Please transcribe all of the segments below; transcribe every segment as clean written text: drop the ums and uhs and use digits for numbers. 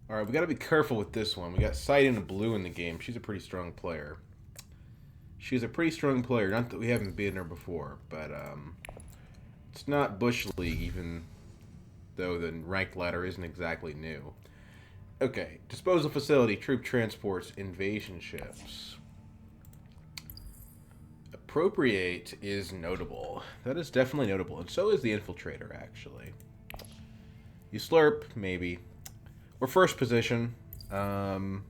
All right, we got to be careful with this one. We got Sight and Blue in the game. She's a pretty strong player. She's a pretty strong player. Not that we haven't beaten her before, but it's not Bush League, even though the ranked ladder isn't exactly new. Okay, disposal facility, troop transports, invasion ships. Appropriate is notable. That is definitely notable, and so is the infiltrator, actually. You slurp, maybe. We're first position. Um,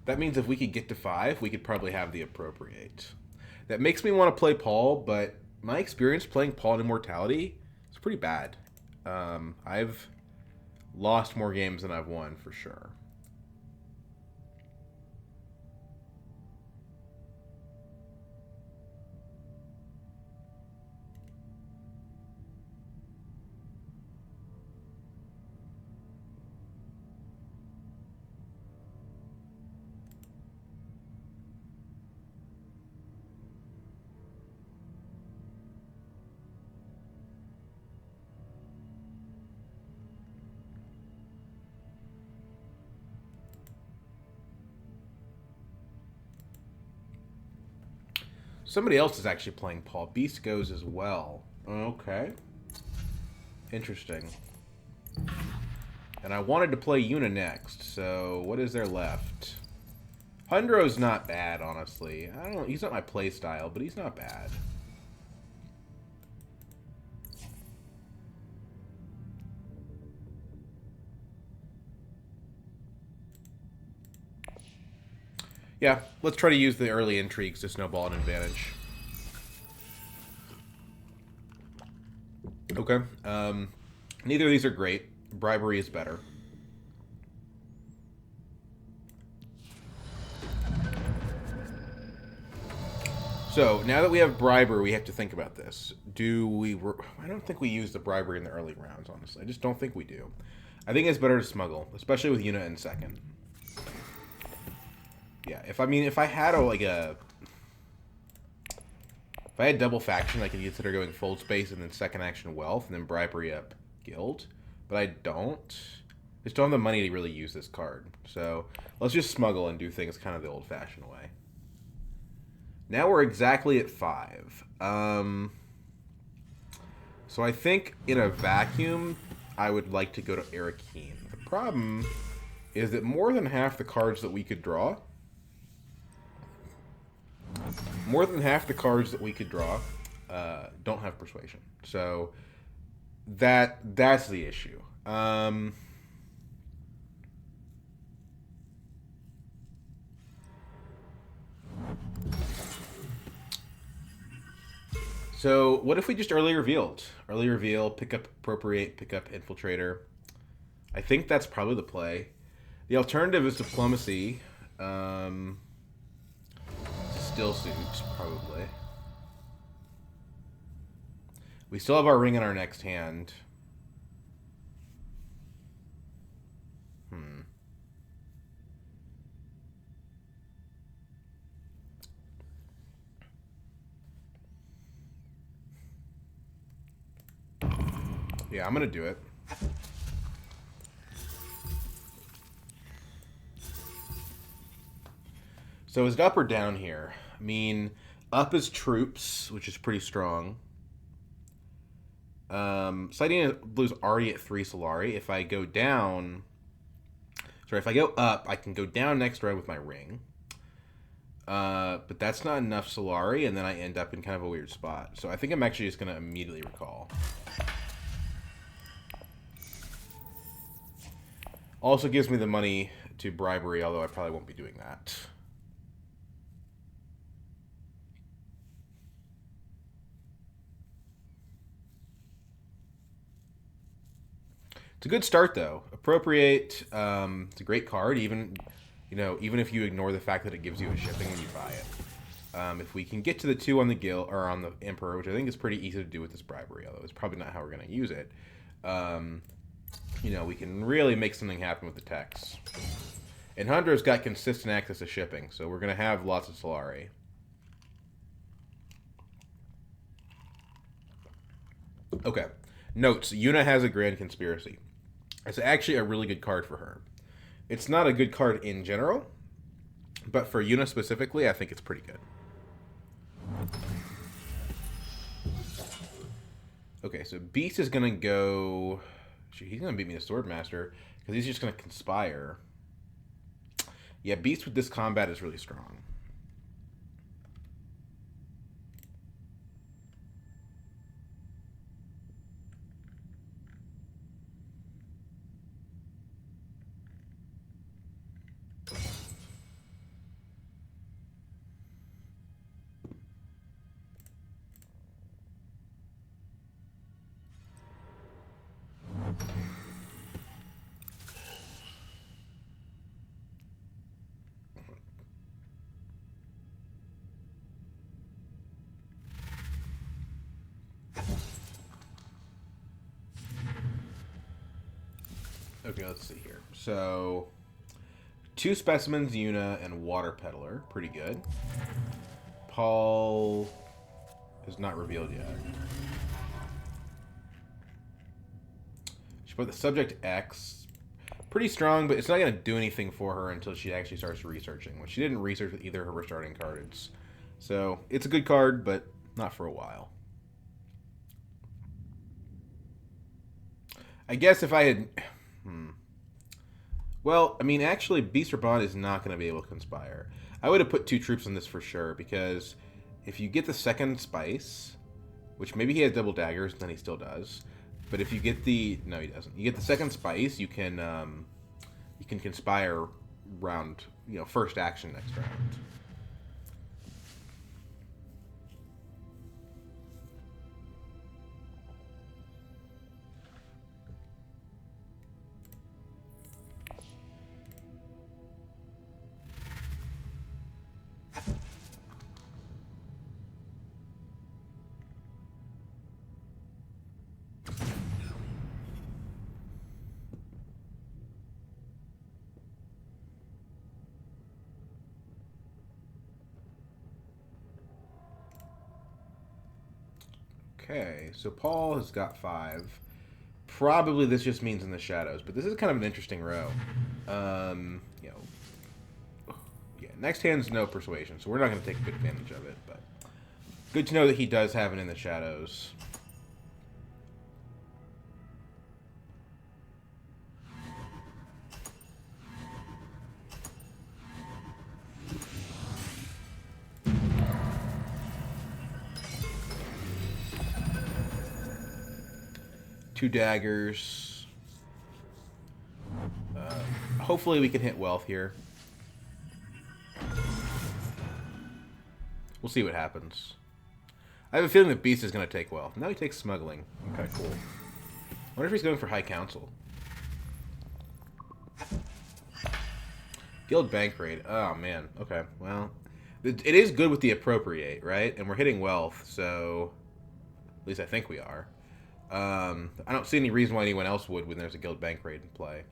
that means if we could get to 5, we could probably have the appropriate. That makes me want to play Paul, but my experience playing Paul in Immortality is pretty bad. I've lost more games than I've won, for sure. Somebody else is actually playing Paul. Beast goes as well. Okay. Interesting. And I wanted to play Yuna next, so what is there left? Hundro's not bad, honestly. I don't know, he's not my play style, but he's not bad. Yeah, let's try to use the early intrigues to snowball an advantage. Okay. Neither of these are great. Bribery is better. So, now that we have bribery, we have to think about this. Do we... I don't think we use the bribery in the early rounds, honestly. I just don't think we do. I think it's better to smuggle, especially with Yuna in second. Yeah, if I had if I had double faction, I could consider going full space and then second action wealth and then bribery up guild. But I don't. I just don't have the money to really use this card. So let's just smuggle and do things kind of the old-fashioned way. Now we're exactly at 5. So I think in a vacuum, I would like to go to Arakeen. The problem is that more than half the cards that we could draw don't have persuasion. So that's the issue. So what if we just early revealed? Early reveal, pick up appropriate, pick up infiltrator. I think that's probably the play. The alternative is diplomacy. Still suits, probably. We still have our ring in our next hand. Hmm. Yeah, I'm gonna do it. So is it up or down here? I mean, up is troops, which is pretty strong. Sighting Blue's already at 3 Solari. If I go down... Sorry, if I go up, I can go down next round with my ring. But that's not enough Solari, and then I end up in kind of a weird spot. So I think I'm actually just going to immediately recall. Also gives me the money to bribery, although I probably won't be doing that. It's a good start, though. Appropriate. It's a great card, even if you ignore the fact that it gives you a shipping when you buy it. If we can get to the 2 on the Guild or on the Emperor, which I think is pretty easy to do with this bribery, although it's probably not how we're going to use it. We can really make something happen with the text. And Hunter's got consistent access to shipping, so we're going to have lots of Solari. Okay. Notes. Yuna has a grand conspiracy. It's actually a really good card for her. It's not a good card in general, but for Yuna specifically, I think it's pretty good. Okay, so Beast is gonna go. He's gonna beat me to Swordmaster because he's just gonna conspire. Yeah, Beast with this combat is really strong. Okay, let's see here. So, 2 specimens, Yuna, and Water Peddler. Pretty good. Paul is not revealed yet. She put the subject X. Pretty strong, but it's not going to do anything for her until she actually starts researching, which she didn't research with either of her starting cards. So, it's a good card, but not for a while. I guess if I had... Well, I mean, actually, Beast Raban is not going to be able to conspire. I would have put 2 troops on this for sure, because if you get the second spice, which maybe he has double daggers, then he still does. But if you get the... No, he doesn't. You get the second spice, you can conspire round, first action next round. Okay, so Paul has got 5. Probably this just means in the shadows, but this is kind of an interesting row. Yeah, next hand's no persuasion, so we're not going to take good advantage of it, but good to know that he does have it in the shadows. Two daggers. Hopefully we can hit wealth here. We'll see what happens. I have a feeling that Beast is going to take wealth. Now he takes smuggling. Okay, cool. I wonder if he's going for High Council. Guild Bank Raid. Oh, man. Okay, well. It is good with the Appropriate, right? And we're hitting wealth, so... At least I think we are. I don't see any reason why anyone else would when there's a Guild Bank Raid in play.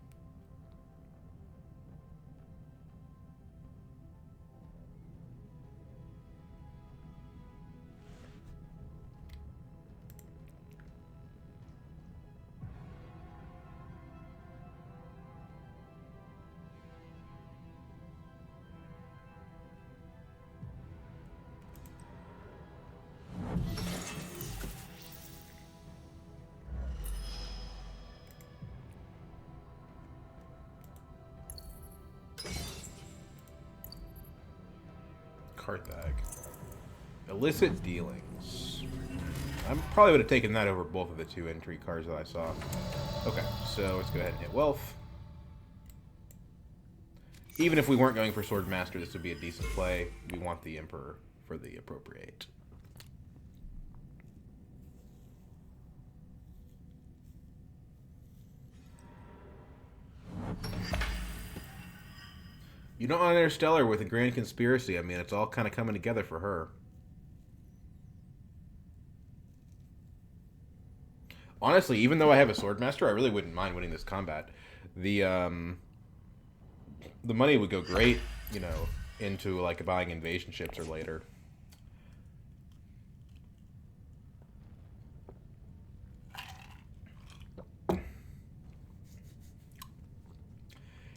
Carthag. Illicit dealings. I probably would have taken that over both of the 2 entry cards that I saw. Okay, so let's go ahead and hit wealth. Even if we weren't going for Swordmaster, this would be a decent play. We want the Emperor for the Appropriate. You don't want Interstellar with a Grand Conspiracy. I mean, it's all kind of coming together for her. Honestly, even though I have a Swordmaster, I really wouldn't mind winning this combat. The money would go great, into, like, buying invasion ships or later.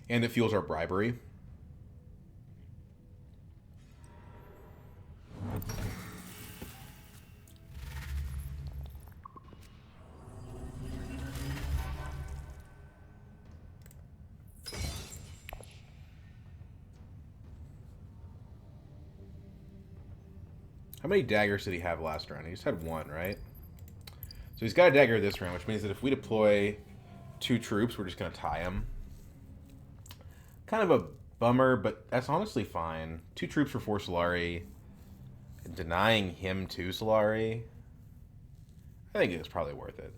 And it fuels our bribery. How many daggers did he have last round? He just had one, right? So he's got a dagger this round, which means that if we deploy 2 troops, we're just going to tie him. Kind of a bummer, but that's honestly fine. 2 troops for 4 Solari. Denying him 2 Solari. I think it's probably worth it.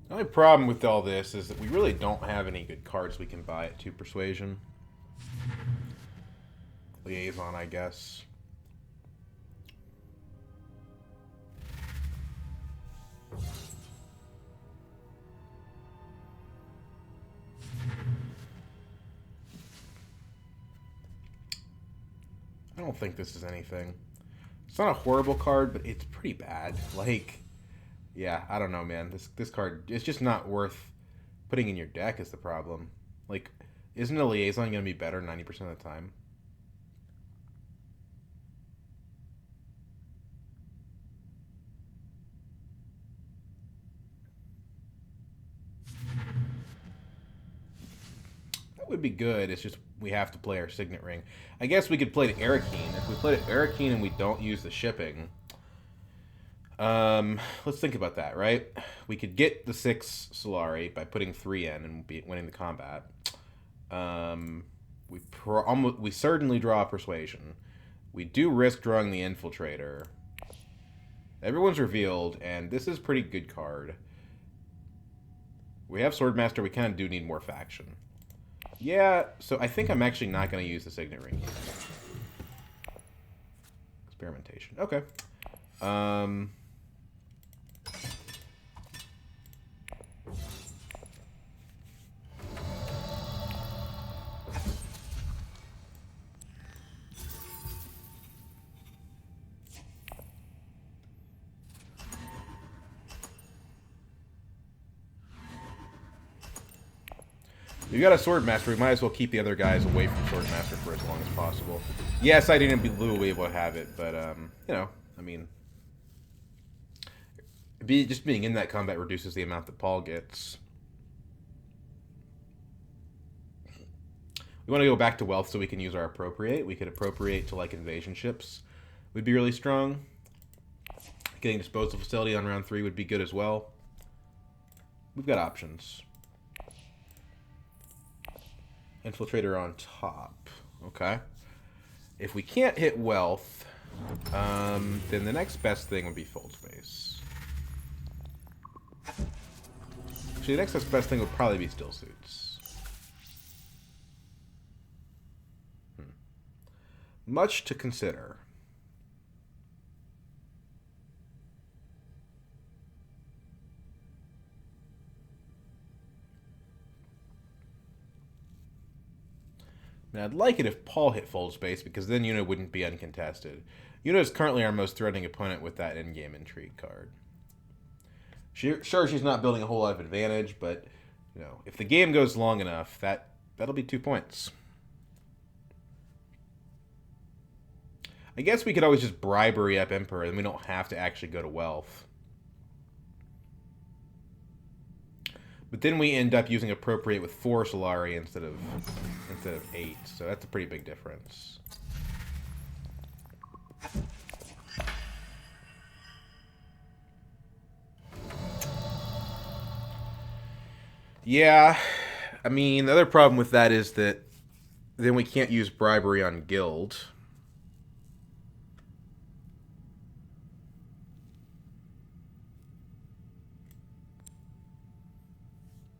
The only problem with all this is that we really don't have any good cards we can buy at 2 Persuasion. Liaison, I guess. I don't think this is anything. It's not a horrible card, but it's pretty bad. Like, yeah, I don't know, man. This card, it's just not worth putting in your deck is the problem. Like, isn't a Liaison going to be better 90% of the time? That would be good. It's just we have to play our Signet Ring. I guess we could play the Arakeen. If we play the Arakeen and we don't use the shipping... let's think about that, right? We could get the 6 Solari by putting 3 in and winning the combat. We certainly draw Persuasion. We do risk drawing the Infiltrator. Everyone's revealed, and this is a pretty good card. We have Swordmaster. We kind of do need more faction. Yeah, so I think I'm actually not going to use the Signet Ring here. Experimentation. Okay. You got a Swordmaster, we might as well keep the other guys away from Swordmaster for as long as possible. Yes, I didn't be able to have it, but, you know, I mean... just being in that combat reduces the amount that Paul gets. We want to go back to Wealth so we can use our Appropriate. We could Appropriate to, like, Invasion ships. Would be really strong. Getting Disposal Facility on round 3 would be good as well. We've got options. Infiltrator on top. Okay. If we can't hit Wealth, then the next best thing would be Fold Space. Actually, the next best thing would probably be Still Suits. Much to consider. Now, I'd like it if Paul hit Fold Space, because then Yuna wouldn't be uncontested. Yuna is currently our most threatening opponent with that in-game Intrigue card. Sure, she's not building a whole lot of advantage, but, you know, if the game goes long enough, that'll be 2 points. I guess we could always just bribery up Emperor, and we don't have to actually go to Wealth. But then we end up using Appropriate with 4 Solari instead of 8, so that's a pretty big difference. Yeah, I mean, the other problem with that is that then we can't use bribery on guild.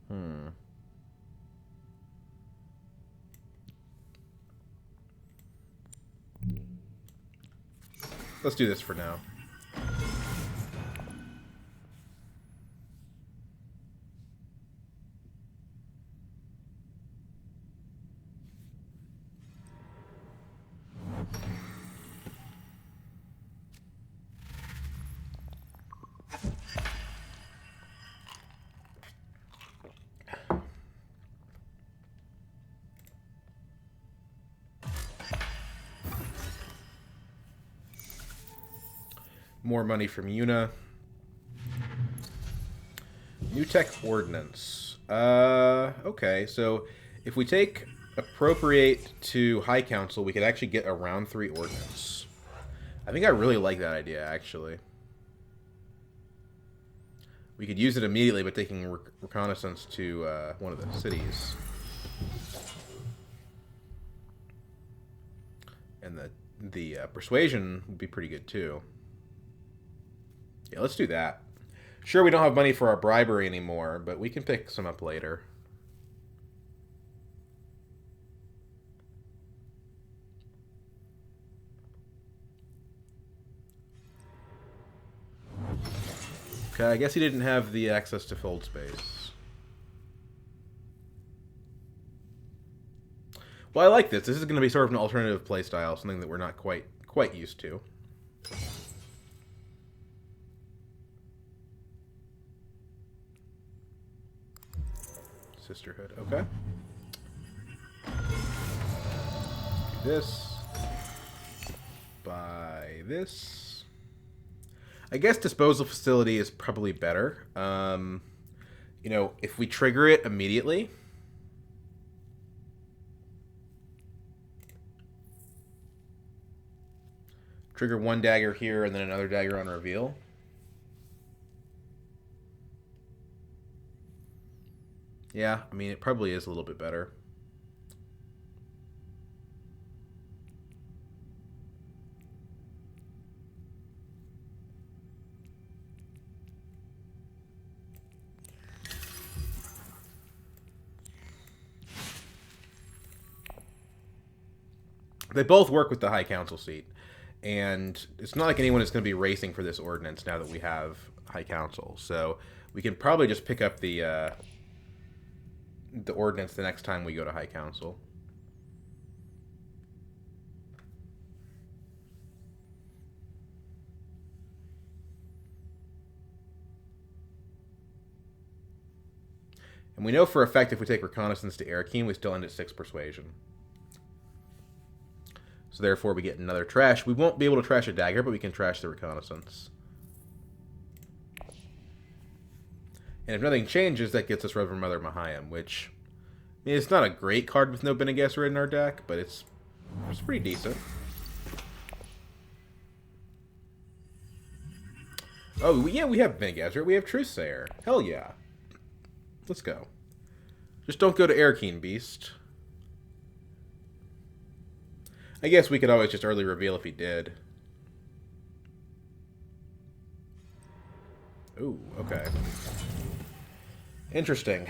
Hmm. Let's do this for now. More money from Yuna. New tech ordinance. Okay, so if we take appropriate to High Council, we could actually get a round 3 ordinance. I think I really like that idea, actually. We could use it immediately by taking reconnaissance to one of the cities. And the persuasion would be pretty good, too. Yeah, let's do that. Sure, we don't have money for our bribery anymore, but we can pick some up later. Okay, I guess he didn't have the access to fold space. Well, I like this. This is going to be sort of an alternative playstyle, something that we're not quite used to. Sisterhood, okay. Do this. Buy this. I guess disposal facility is probably better. You know, if we trigger it immediately, trigger one dagger here and then another dagger on reveal. Yeah, I mean, it probably is a little bit better. They both work with the High Council seat. And it's not like anyone is going to be racing for this ordinance now that we have High Council. So we can probably just pick up the ordinance the next time we go to High Council. And we know for a fact if we take reconnaissance to Arakeen, we still end at 6 persuasion. So therefore we get another trash. We won't be able to trash a dagger, but we can trash the reconnaissance. And if nothing changes, that gets us Reverend Mother Mahayam, which, I mean, it's not a great card with no Bene Gesserit in our deck, but it's pretty decent. Oh, yeah, we have Bene Gesserit. We have Truthsayer. Hell yeah. Let's go. Just don't go to Arakeen, Beast. I guess we could always just early reveal if he did. Ooh, okay. Interesting.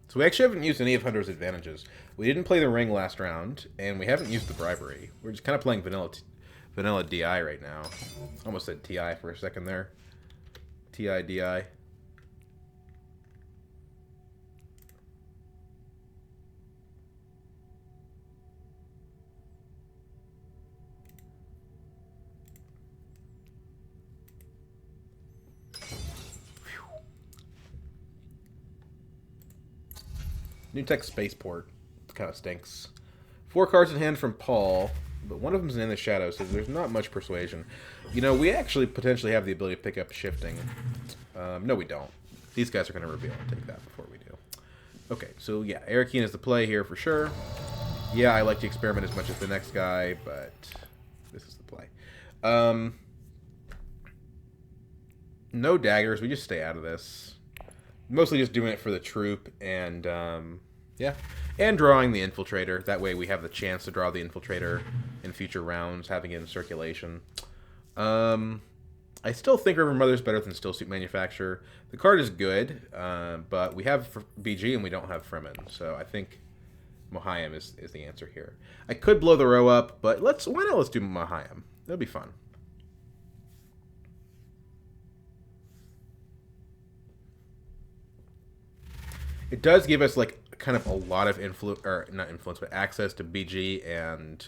So we actually haven't used any of Hunter's advantages. We didn't play the ring last round, and we haven't used the bribery. We're just kind of playing vanilla DI right now. Almost said TI for a second there. TI, DI. New tech spaceport. Kind of stinks. 4 cards in hand from Paul, but one of them's in the shadow, so there's not much persuasion. You know, we actually potentially have the ability to pick up shifting. No, we don't. These guys are going to reveal and take that before we do. Okay, so yeah, Arakeen is the play here for sure. Yeah, I like to experiment as much as the next guy, but this is the play. Um, no daggers. We just stay out of this. Mostly just doing it for the troop and, yeah. And drawing the infiltrator. That way we have the chance to draw the infiltrator in future rounds, having it in circulation. I still think River Mother's better than Stillsuit Manufacturer. The card is good, but we have BG and we don't have Fremen, so I think Mohayim is the answer here. I could blow the row up, but why not let's do Mohayim. That'll be fun. It does give us like kind of a lot of influence, or not influence, but access to BG and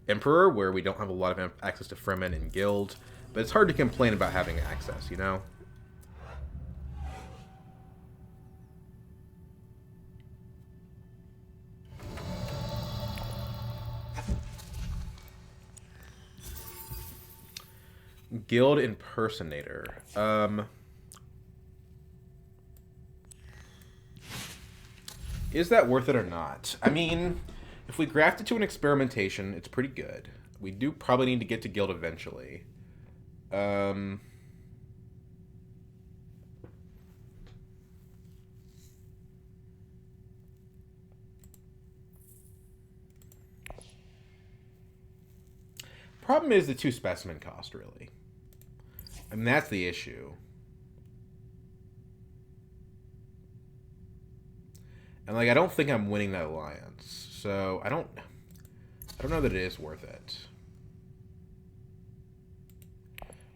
Emperor, where we don't have a lot of access to Fremen and Guild. But it's hard to complain about having access, you know? Guild Impersonator. Is that worth it or not? I mean, if we graft it to an experimentation, it's pretty good. We do probably need to get to Guild eventually. Problem is the 2 specimen cost, really. And that's the issue. And like, I don't think I'm winning that alliance, so I don't know that it is worth it.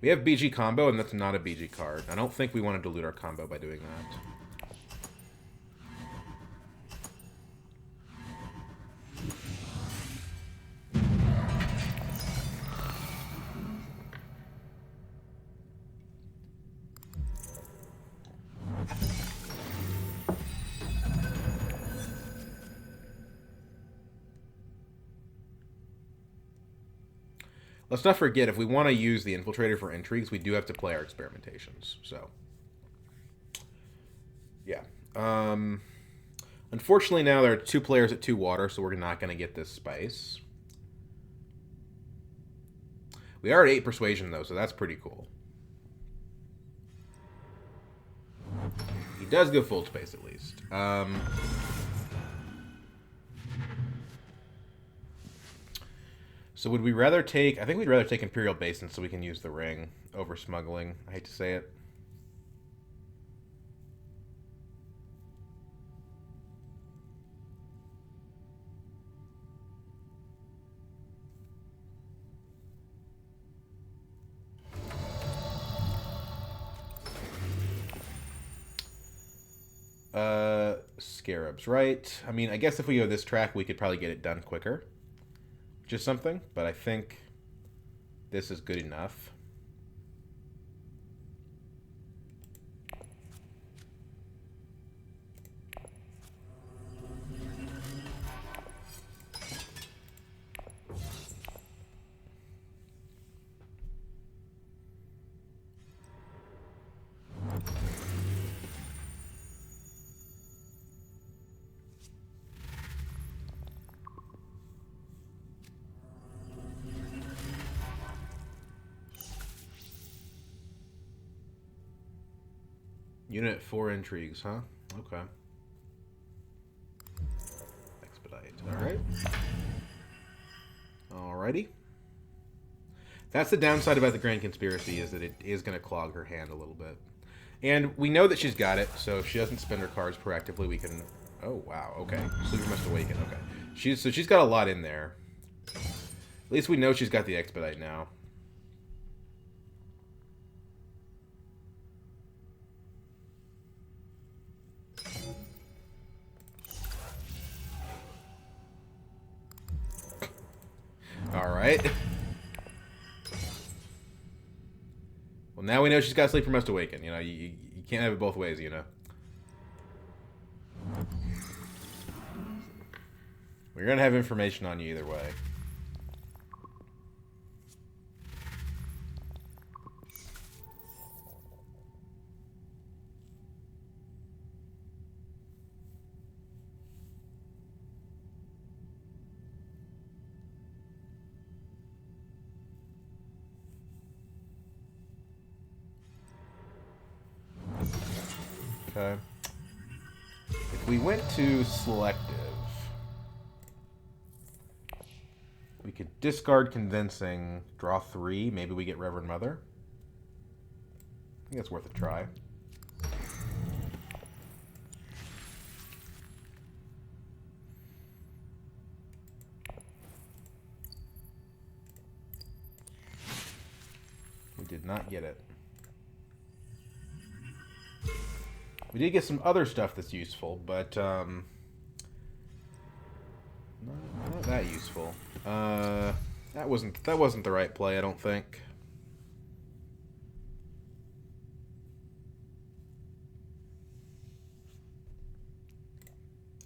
We have BG combo, and that's not a BG card. I don't think we want to dilute our combo by doing that. Let's not forget, if we want to use the Infiltrator for intrigues, we do have to play our experimentations. So, yeah. Unfortunately, now there are 2 players at 2 water, so we're not going to get this spice. We are at 8 persuasion, though, so that's pretty cool. He does go full space, at least. So would we rather take... I think we'd rather take Imperial Basin so we can use the ring over smuggling. I hate to say it. Scarabs, right? I mean, I guess if we go this track, we could probably get it done quicker. Just something, but I think this is good enough. Unit 4 intrigues, huh? Okay. Expedite. Alright. Alrighty. That's the downside about the Grand Conspiracy, is that it is going to clog her hand a little bit. And we know that she's got it, so if she doesn't spend her cards proactively, we can... Oh, wow, okay. Sleeper Must Awaken, okay. So she's got a lot in there. At least we know she's got the Expedite now. Alright. Well, now we know she's got Sleeper Must Awaken. You know, you can't have it both ways, you know. We're going to have information on you either way. Okay. If we went to selective, we could discard convincing, draw 3. Maybe we get Reverend Mother. I think it's worth a try. We did not get it. We did get some other stuff that's useful, but not that useful. That wasn't the right play, I don't think.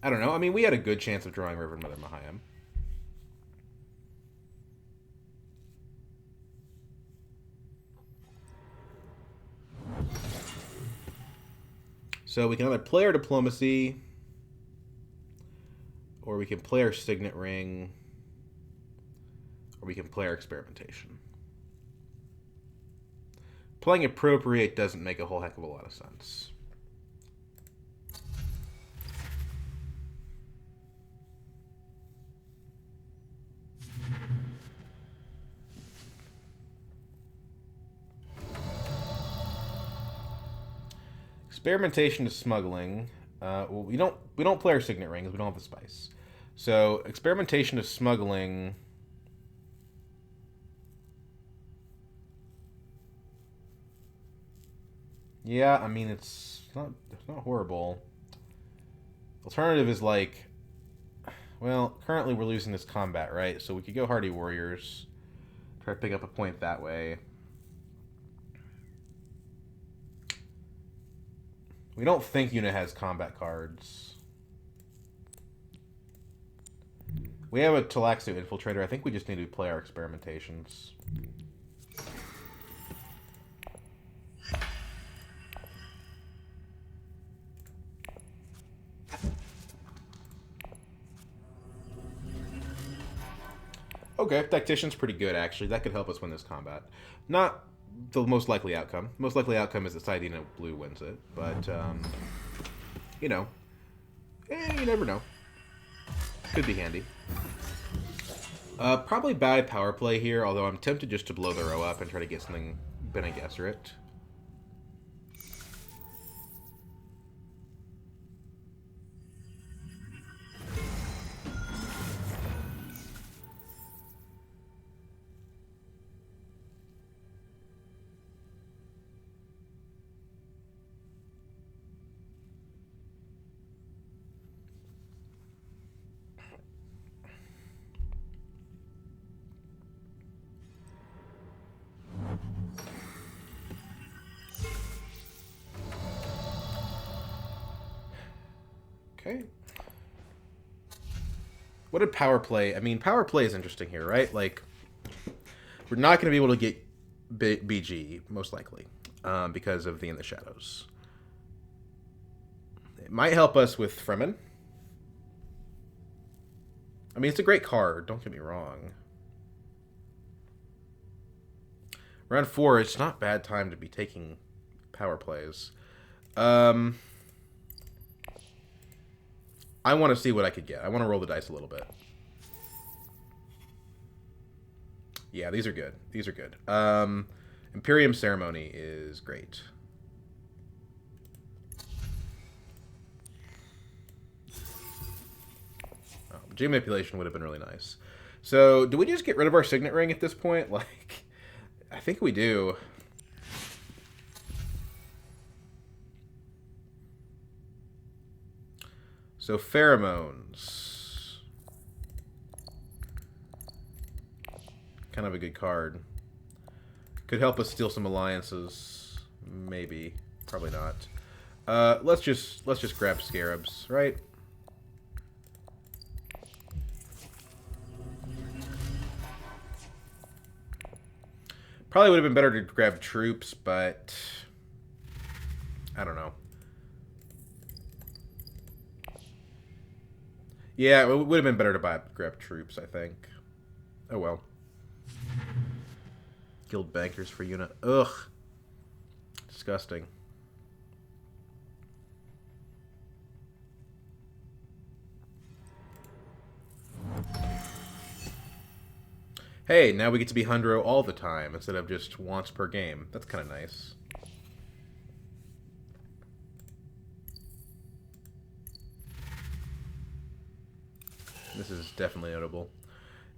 I don't know. I mean, we had a good chance of drawing Reverend Mother Mahayam. So we can either play our Diplomacy, or we can play our Signet Ring, or we can play our Experimentation. Playing Appropriate doesn't make a whole heck of a lot of sense. Experimentation is smuggling. Well, we don't play our Signet Rings. We don't have the spice. So experimentation is smuggling. Yeah, I mean it's not horrible. Alternative is like, well, currently we're losing this combat, right? So we could go Hardy Warriors, try to pick up a point that way. We don't think Una has combat cards. We have a Talaxu Infiltrator. I think we just need to play our Experimentations. Okay, Tactician's pretty good, actually. That could help us win this combat. Not the most likely outcome. Most likely outcome is that Saidina Blue wins it. But, you know. You never know. Could be handy. Probably bad power play here, although I'm tempted just to blow the row up and try to get something Bene Gesserit. Okay. What did power play? I mean, power play is interesting here, right? Like, we're not going to be able to get BG, most likely, because of the In the Shadows. It might help us with Fremen. I mean, it's a great card, don't get me wrong. Round 4, it's not bad time to be taking power plays. I want to see what I could get. I want to roll the dice a little bit. Yeah, these are good. These are good. Imperium Ceremony is great. Oh, G Manipulation would have been really nice. So, do we just get rid of our Signet Ring at this point? Like, I think we do. So, Pheromones. Kind of a good card. Could help us steal some alliances. Maybe. Probably not. Let's just grab Scarabs, right? Probably would have been better to grab troops, but I don't know. Yeah, it would have been better to grab troops, I think. Oh well. Guild bankers for Una. Ugh. Disgusting. Hey, now we get to be Hundro all the time instead of just once per game. That's kind of nice. This is definitely notable.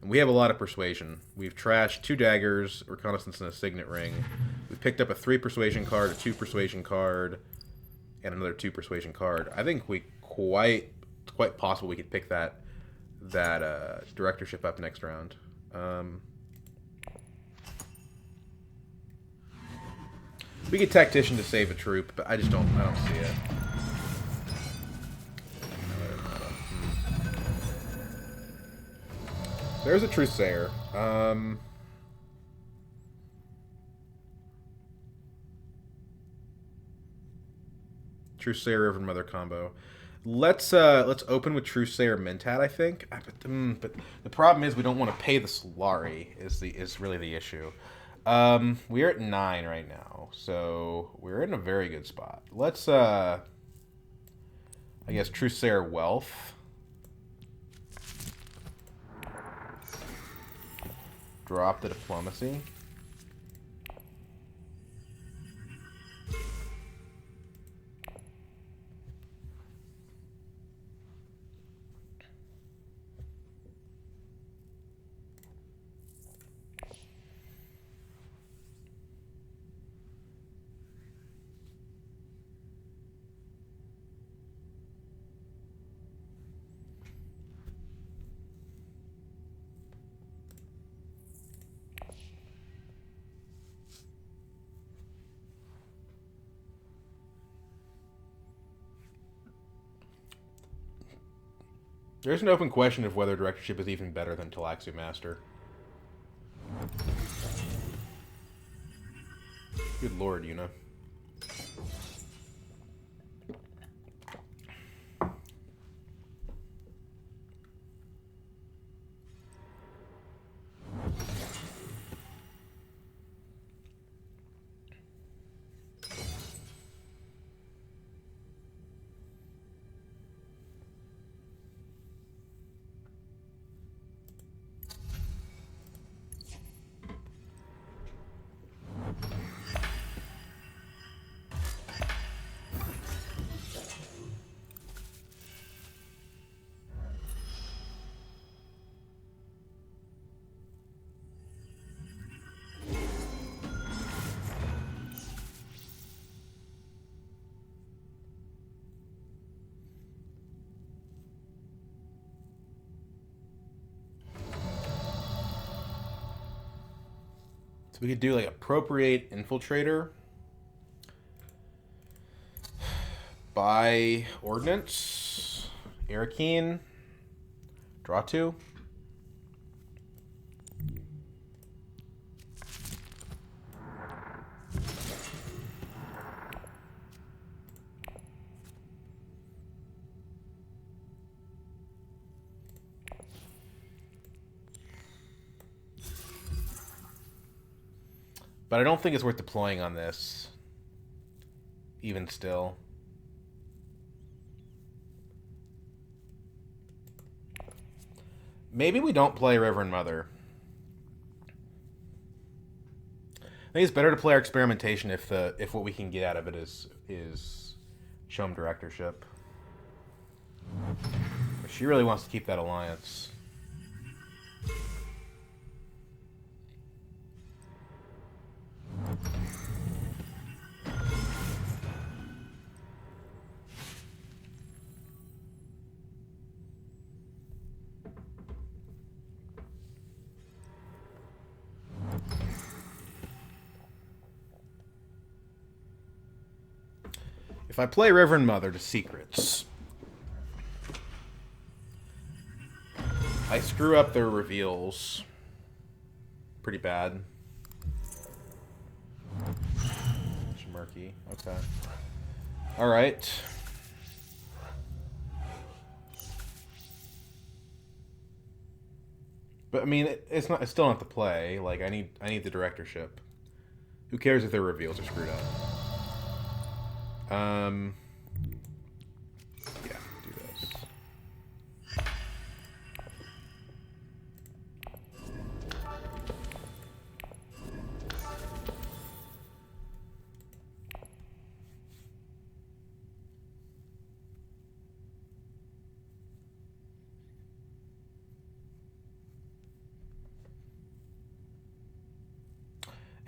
And we have a lot of persuasion. We've trashed 2 daggers, reconnaissance, and a signet ring. We've picked up a 3 persuasion card, a 2 persuasion card, and another 2 persuasion card. I think it's quite possible we could pick that directorship up next round. We could tactician to save a troop, but I don't see it. There's a Truthsayer. Truthsayer Reverend Mother combo. Let's open with Truthsayer Mentat, I think. But the problem is we don't want to pay the Solari is really the issue. We're at 9 right now, so we're in a very good spot. Let's I guess Truthsayer Wealth. Drop the Diplomacy. There's an open question of whether directorship is even better than Talaxu Master. Good lord, Yuna. So we could do like appropriate infiltrator, buy ordnance, Arakeen, draw 2. But I don't think it's worth deploying on this, even still. Maybe we don't play Reverend Mother. I think it's better to play our experimentation if what we can get out of it is Chum directorship. But she really wants to keep that alliance. If I play Reverend Mother to secrets, I screw up their reveals pretty bad. It's murky. Okay. Alright. But I mean, it's still not the play. Like I need the directorship. Who cares if their reveals are screwed up? Yeah, do this.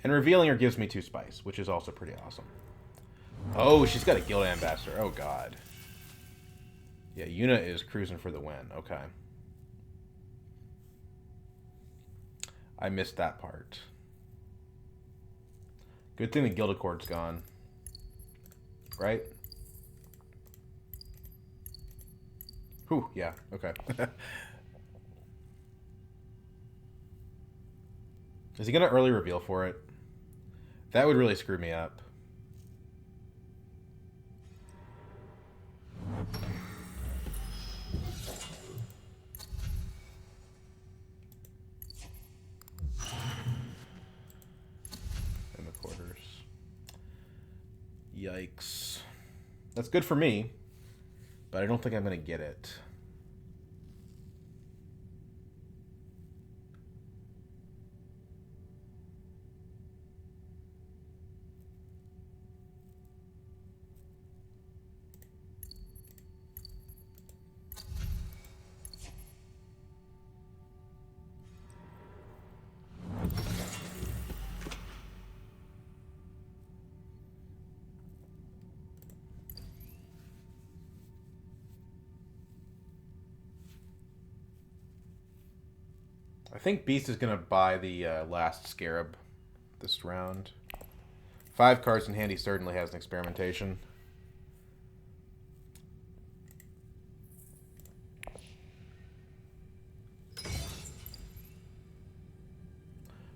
And revealing her gives me 2 spice, which is also pretty awesome. Oh, she's got a guild ambassador. Oh, God. Yeah, Yuna is cruising for the win. Okay. I missed that part. Good thing the guild accord's gone. Right? Whew, yeah, okay. Is he gonna early reveal for it? That would really screw me up. In the quarters. Yikes. That's good for me, but I don't think I'm gonna get it. I think Beast is going to buy the last Scarab this round. 5 cards in hand, he certainly has an experimentation.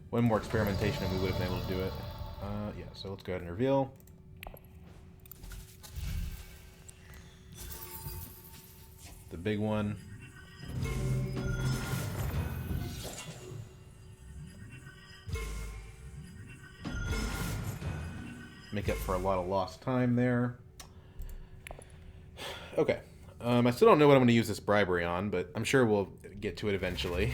One more experimentation and we would have been able to do it. Yeah, so let's go ahead and reveal. The big one. Make up for a lot of lost time there. Okay. I still don't know what I'm going to use this bribery on, but I'm sure we'll get to it eventually.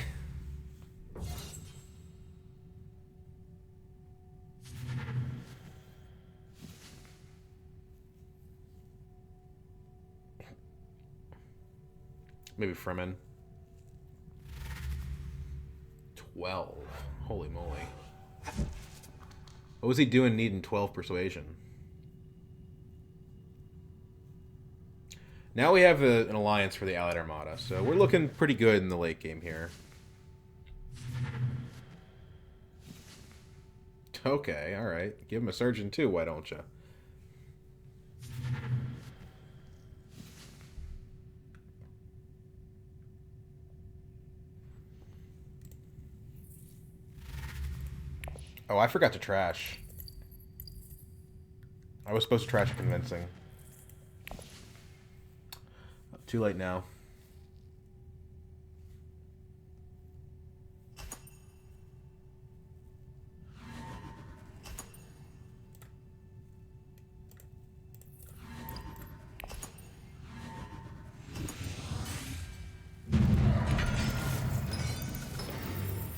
Maybe Fremen. 12. Holy moly. What was he doing needing 12 persuasion? Now we have an alliance for the Allied Armada, so we're looking pretty good in the late game here. Okay, alright. Give him a surgeon too, why don't you? Oh, I forgot to trash. I was supposed to trash convincing. Too late now.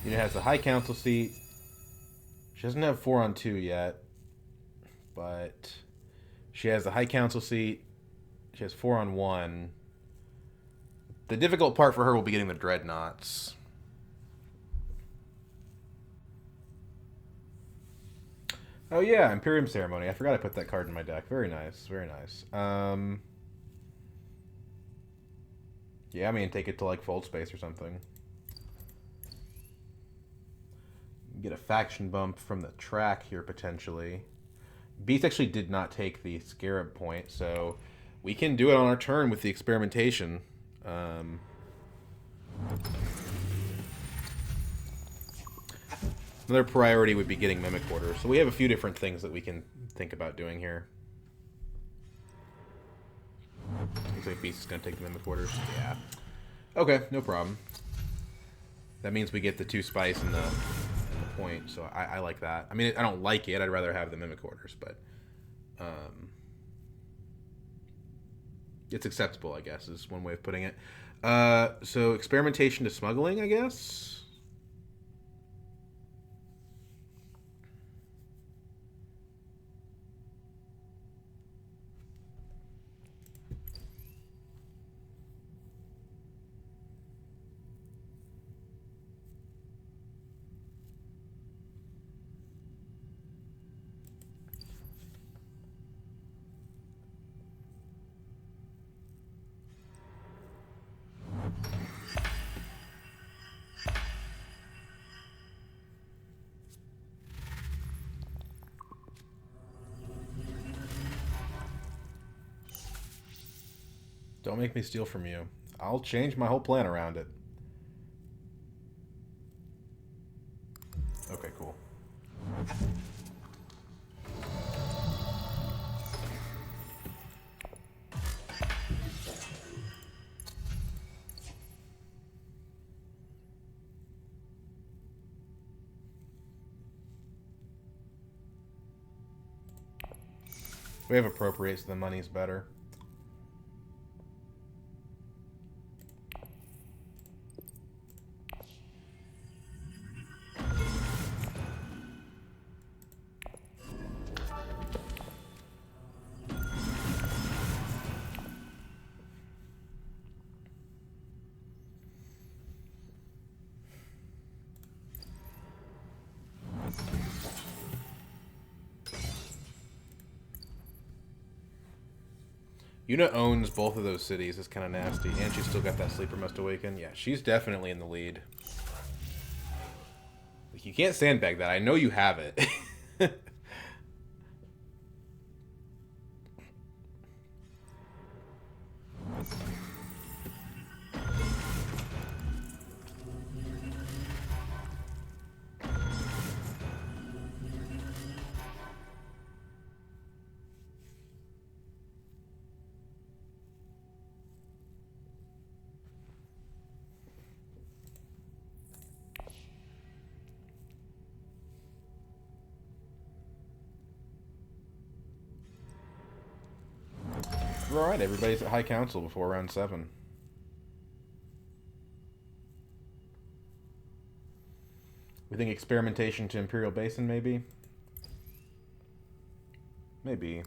It has a high council seat. She doesn't have 4-on-2 yet, but she has the high council seat. She has 4-on-1. The difficult part for her will be getting the dreadnoughts. Oh yeah, Imperium Ceremony. I forgot I put that card in my deck. Very nice, very nice. Yeah, I mean, take it to like Fold Space or something. Get a faction bump from the track here, potentially. Beast actually did not take the Scarab point, so we can do it on our turn with the experimentation. Another priority would be getting Mimic Order, so we have a few different things that we can think about doing here. Looks like Beast is going to take the Mimic Orders. Yeah. Okay, no problem. That means we get the 2 spice and the point, so I like that. I mean, I don't like it. I'd rather have the Mimic Orders, but it's acceptable, I guess, is one way of putting it. So experimentation to smuggling, I guess. Don't make me steal from you. I'll change my whole plan around it. Okay, cool. We have appropriates, so the money's better. Una owns both of those cities. It's kind of nasty. And she's still got that Sleeper Must Awaken. Yeah, she's definitely in the lead. Like, you can't sandbag that. I know you have it. We're alright, everybody's at High Council before round 7. We think experimentation to Imperial Basin, maybe? Maybe.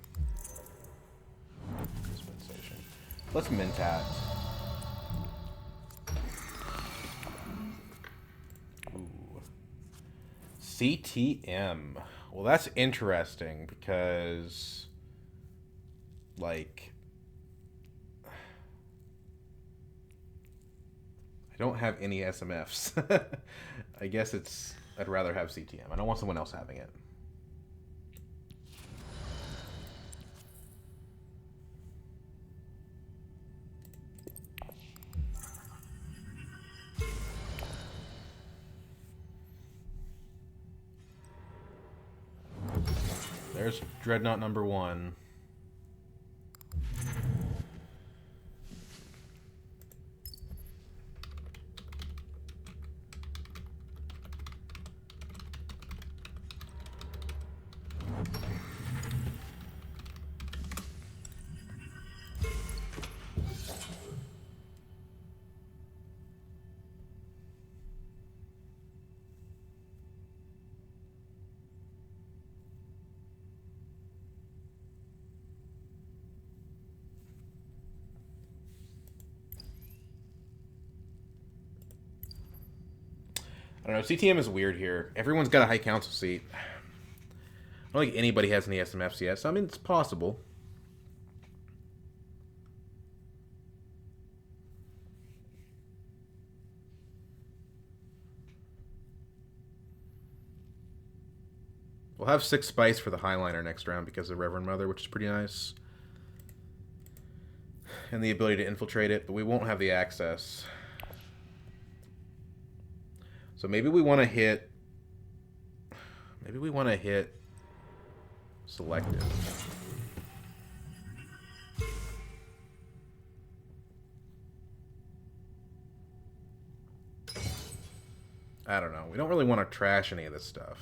Dispensation. Let's Mentat. Ooh. CTM. Well, that's interesting because, like, I don't have any SMFs. I guess I'd rather have CTM. I don't want someone else having it. There's Dreadnought number 1. I don't know. CTM is weird here. Everyone's got a High Council seat. I don't think anybody has any SMFs yet, so I mean, it's possible. We'll have 6 spice for the Highliner next round because of Reverend Mother, which is pretty nice. And the ability to infiltrate it, but we won't have the access. So maybe we want to hit... Maybe we want to hit... Selective. I don't know. We don't really want to trash any of this stuff.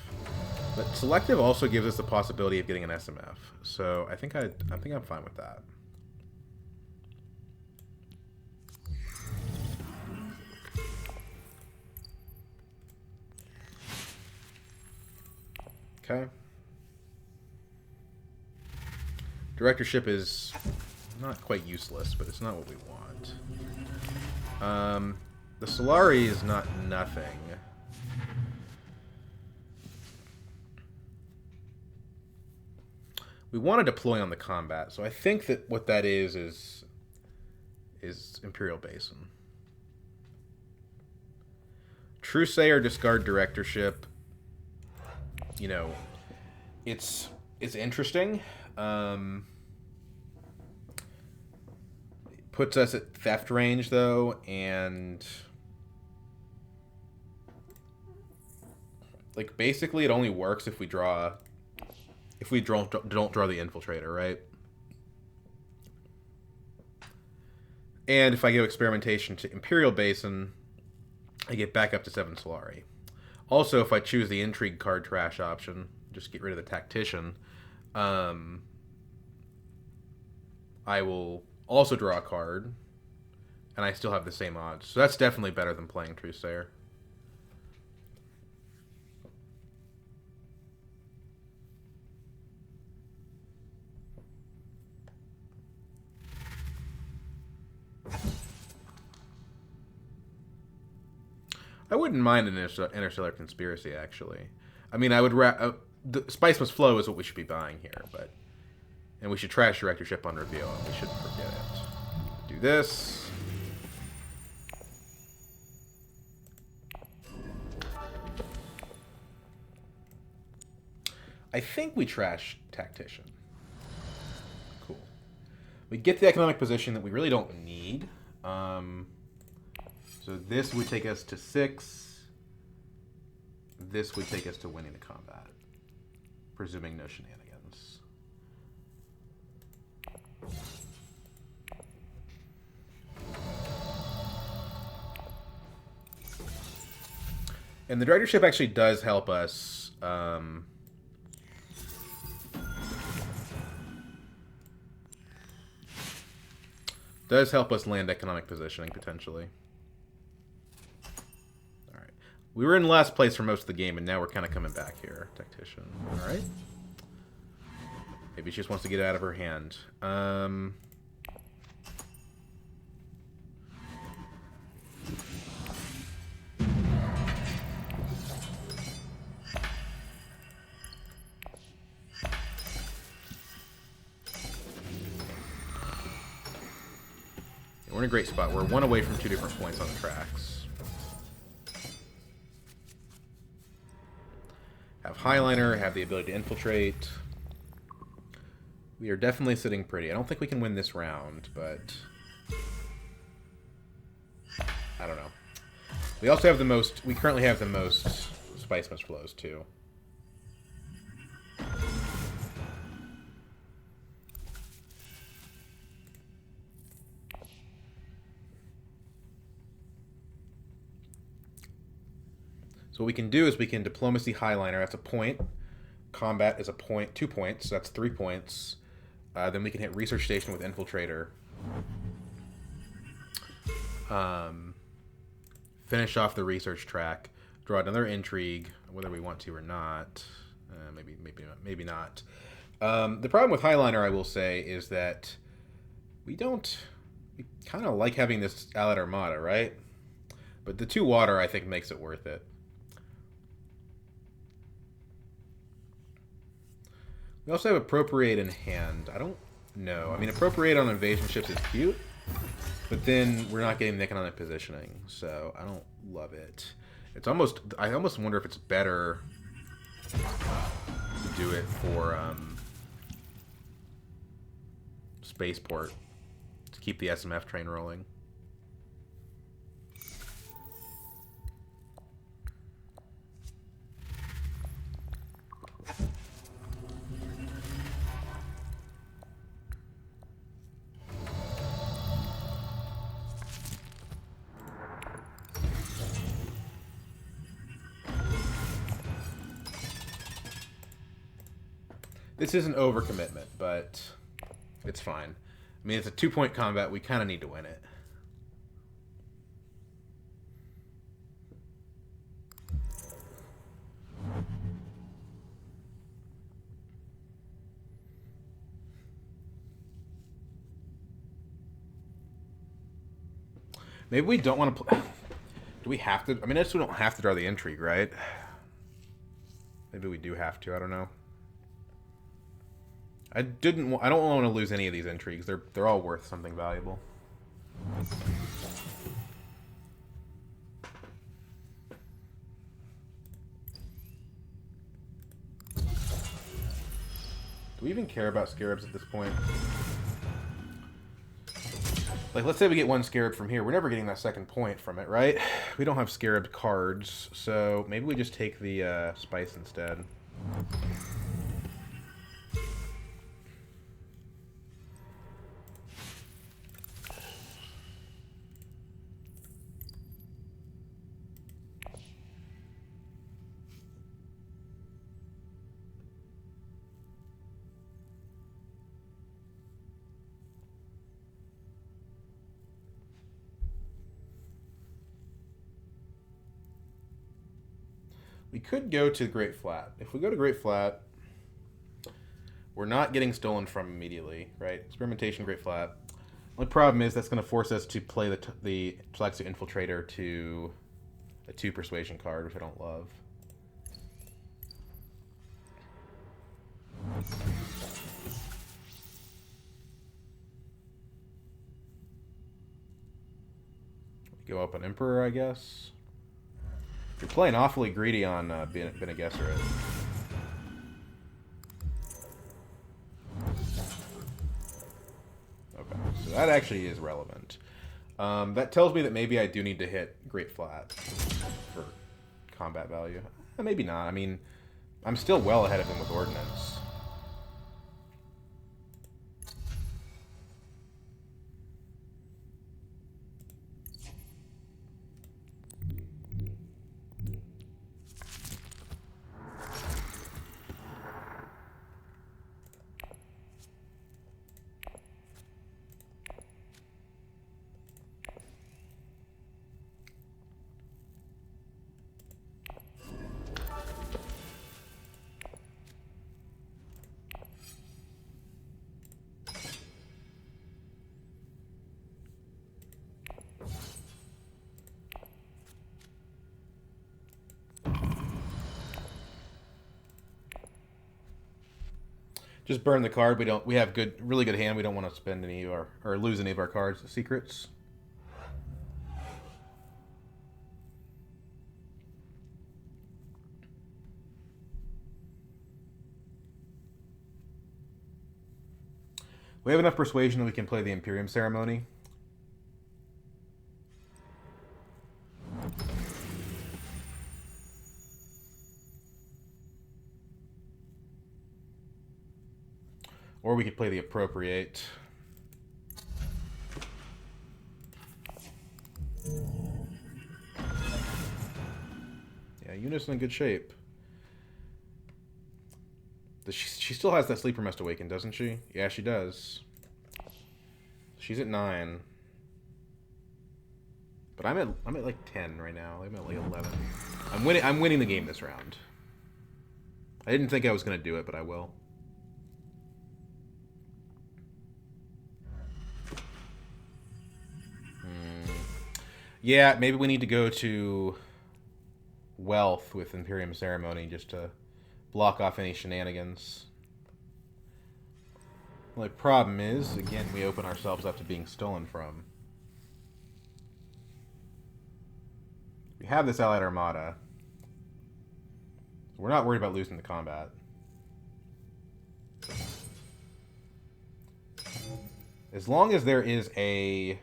But selective also gives us the possibility of getting an SMF. So I think I'm fine with that. Okay. Directorship is not quite useless, but it's not what we want. The Solari is not nothing. We want to deploy on the combat, so I think that what that is Imperial Basin. Truesayer discard directorship. You know, it's Puts us at theft range, though, and... Like, basically, it only works if we draw... If we don't draw the Infiltrator, right? And if I go Experimentation to Imperial Basin, I get back up to 7 Solari. Also, if I choose the Intrigue card trash option, just get rid of the Tactician, I will also draw a card, and I still have the same odds. So that's definitely better than playing Truesayer. I wouldn't mind an Interstellar Conspiracy, actually. I mean, I would... the Spice Must Flow is what we should be buying here, but... And we should trash Directorship on reveal, and we shouldn't forget it. Do this. I think we trash Tactician. Cool. We get the economic position that we really don't need. So this would take us to 6. This would take us to winning the combat. Presuming no shenanigans. And the Directorship actually does help us... does help us land economic positioning, potentially. Alright. We were in last place for most of the game, and now we're kind of coming back here. Tactician. Alright. Maybe she just wants to get it out of her hand. We're in a great spot. We're 1 away from 2 different points on the tracks. Have Highliner, have the ability to infiltrate. We are definitely sitting pretty. I don't think we can win this round, but... I don't know. We also have the most... We currently have the most Spice Must Flows, too. So what we can do is we can Diplomacy Highliner. That's a point. Combat is a point. 2 points. So that's 3 points. Then we can hit Research Station with Infiltrator. Finish off the research track. Draw another Intrigue, whether we want to or not. Maybe not. The problem with Highliner, I will say, is that we kind of like having this Allied Armada, right? But the 2 water, I think, makes it worth it. We also have Appropriate in hand. I don't know. I mean, Appropriate on invasion ships is cute, but then we're not getting the economic positioning, so I don't love it. It's almost... I almost wonder if it's better to do it for Spaceport to keep the SMF train rolling. This is an overcommitment, but it's fine. I mean, it's a 2-point combat. We kind of need to win it. Maybe we don't want to play... Do we have to... I mean, I guess we don't have to draw the Intrigue, right? Maybe we do have to. I don't know. I don't want to lose any of these intrigues. They're all worth something valuable. Do we even care about Scarabs at this point? Like, let's say we get one scarab from here. We're never getting that second point from it, right? We don't have scarab cards, so maybe we just take the spice instead. We could go to Great Flat. If we go to Great Flat, we're not getting stolen from immediately, right? Experimentation, Great Flat. The problem is that's going to force us to play the Plexu Infiltrator to a 2 Persuasion card, which I don't love. Go up an Emperor, I guess. You're playing awfully greedy on Bene Gesserit. Okay, so that actually is relevant. That tells me that maybe I do need to hit Great Flat for combat value. Maybe not. I mean, I'm still well ahead of him with Ordnance. Just burn the card. We have really good hand. We don't want to spend any of our or lose any of our cards. Secrets. We have enough persuasion that we can play the Imperium Ceremony. Or we could play the Appropriate. Yeah, Eunice in good shape. She still has that Sleeper Must Awaken, doesn't she? Yeah, she does. She's at 9. But I'm at like 10 right now. I'm at like 11. I'm winning the game this round. I didn't think I was gonna do it, but I will. Yeah, maybe we need to go to Wealth with Imperium Ceremony just to block off any shenanigans. The problem is, again, we open ourselves up to being stolen from. We have this Allied Armada. We're not worried about losing the combat. As long as there is a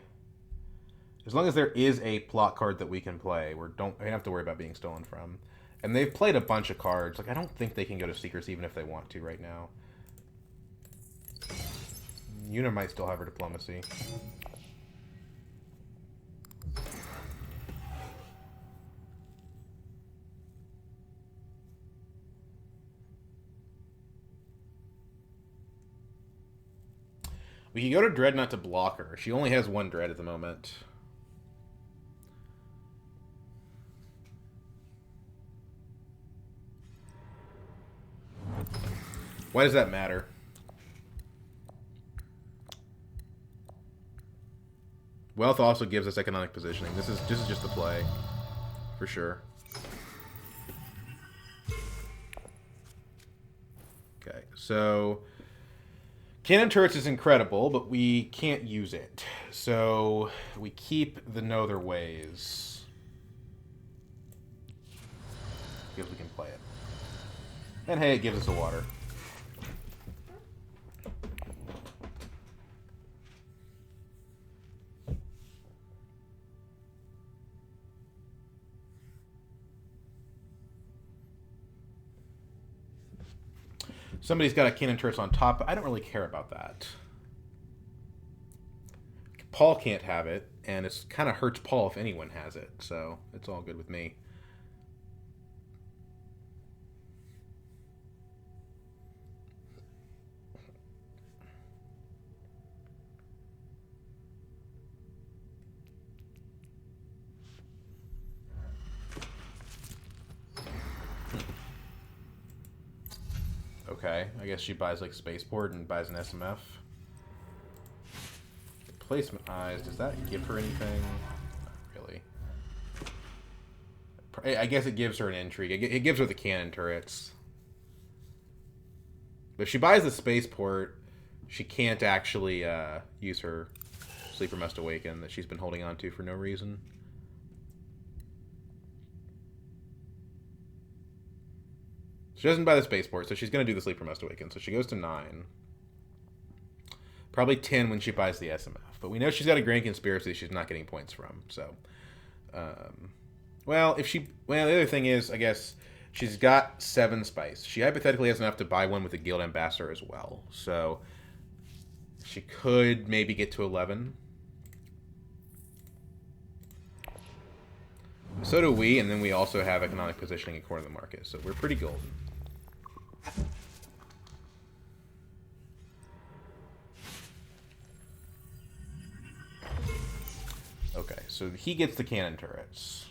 plot card that we can play, we don't have to worry about being stolen from. And they've played a bunch of cards. Like, I don't think they can go to Secrets even if they want to right now. Una might still have her Diplomacy. We can go to Dreadnought to block her. She only has 1 Dread at the moment. Why does that matter? Wealth also gives us economic positioning. This is just the play, for sure. Okay, so cannon turrets is incredible, but we can't use it. So we keep the Know Their Ways because we can play it. And hey, it gives us a water. Somebody's got a cannon turrets on top, but I don't really care about that. Paul can't have it, and it kind of hurts Paul if anyone has it, so it's all good with me. Okay, I guess she buys like Spaceport and buys an SMF. Placement eyes, does that give her anything? Not really. I guess it gives her an intrigue. It gives her the cannon turrets. But if she buys the Spaceport, she can't actually use her Sleeper Must Awaken that she's been holding on to for no reason. She doesn't buy the Spaceport, so she's going to do the Sleeper Must Awaken. So she goes to 9. Probably 10 when she buys the SMF. But we know she's got a Grand Conspiracy she's not getting points from. So, well, the other thing is, I guess, she's got 7 spice. She hypothetically has enough to buy one with a Guild Ambassador as well. So, she could maybe get to 11. So do we, and then we also have economic positioning in corner of the market. So we're pretty golden. Okay, so he gets the cannon turrets.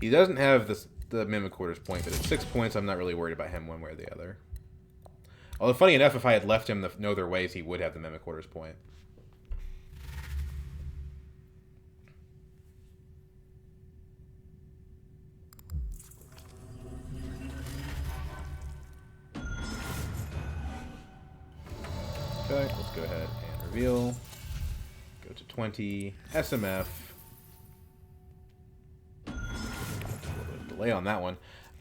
He doesn't have the Mimic Quarters point, but at 6 points, I'm not really worried about him one way or the other. Although, funny enough, if I had left him no other ways, he would have the Mimic Quarters point. Okay, let's go ahead and reveal. Go to 20. SMF. Delay on that one,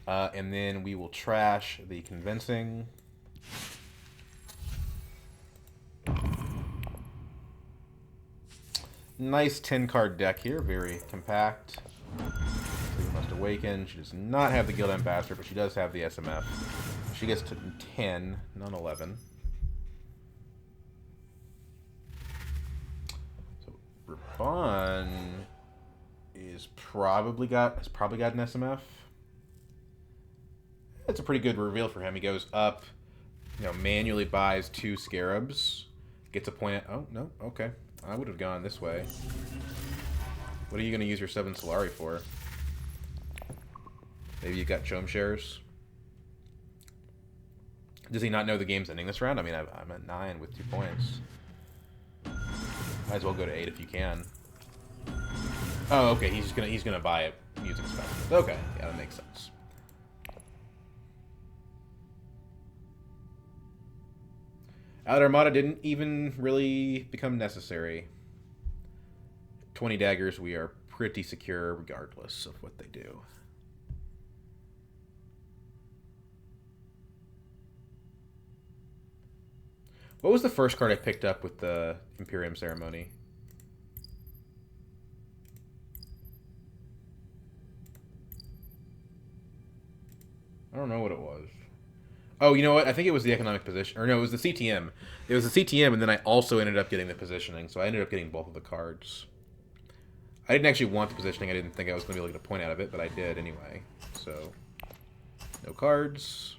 and then we will trash the convincing. Nice 10-card deck here, very compact. Sleeper Must Awaken. She does not have the Guild Ambassador, but she does have the SMF. She gets to 10, not 11. So Raban has probably got an SMF. That's a pretty good reveal for him. He goes up, manually buys 2 Scarabs, gets a point. Oh no, okay. I would have gone this way. What are you going to use your 7 Solari for? Maybe you got Chome shares. Does he not know the game's ending this round? I mean, I'm at 9 with 2 points. Might as well go to 8 if you can. Oh, okay. He's gonna buy it using specials. Okay, yeah, that makes sense. Outer Armada didn't even really become necessary. 20 daggers, we are pretty secure regardless of what they do. What was the first card I picked up with the Imperium Ceremony? I don't know what it was. Oh, you know what? I think it was the economic position. Or no, it was the CTM. It was the CTM, and then I also ended up getting the positioning, so I ended up getting both of the cards. I didn't actually want the positioning. I didn't think I was going to be able to get a point out of it, but I did anyway. So, no cards.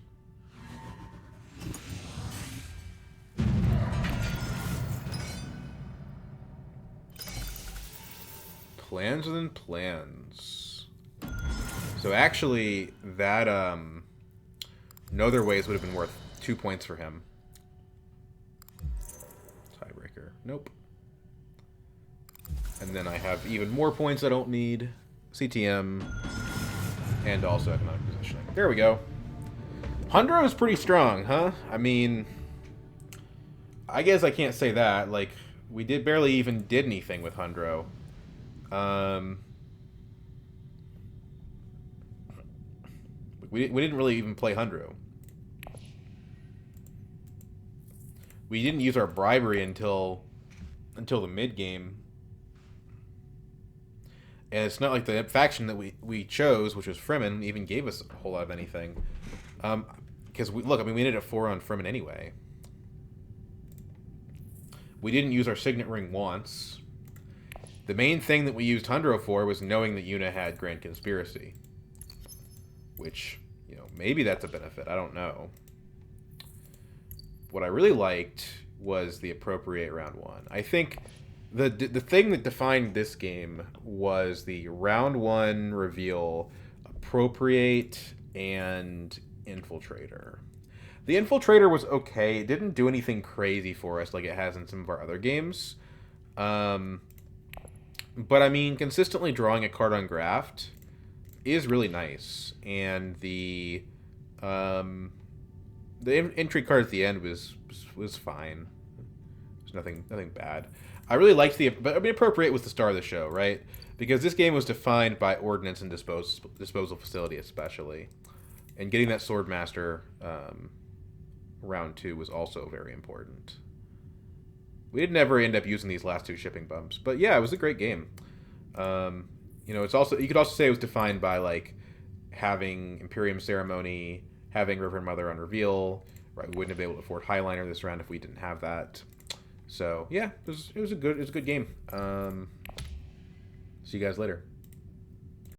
Plans within plans. So actually, that no other ways would have been worth 2 points for him. Tiebreaker. Nope. And then I have even more points I don't need. CTM. And also economic positioning. There we go. Hundro is pretty strong, huh? I mean, I guess I can't say that. Like, we barely even did anything with Hundro. Um, we didn't really even play Hundro. We didn't use our bribery until the mid game. And it's not like the faction that we chose, which was Fremen, even gave us a whole lot of anything. Because we ended at 4 on Fremen anyway. We didn't use our signet ring once. The main thing that we used Hundro for was knowing that Yuna had Grand Conspiracy. Which, maybe that's a benefit. I don't know. What I really liked was the appropriate round 1. I think the thing that defined this game was the round 1 reveal, appropriate, and infiltrator. The infiltrator was okay. It didn't do anything crazy for us like it has in some of our other games. But I mean, consistently drawing a card on graft is really nice, and the entry card at the end was fine. There's nothing bad. I really liked but I mean, appropriate was the star of the show, right? Because this game was defined by ordnance and disposal facility, especially, and getting that Swordmaster round 2 was also very important. We did never end up using these last 2 shipping bumps, but yeah, it was a great game. It's also, you could also say it was defined by like having Imperium Ceremony, having Reverend Mother on reveal. Right, we wouldn't have been able to afford Highliner this round if we didn't have that. So yeah, it was a good game. See you guys later.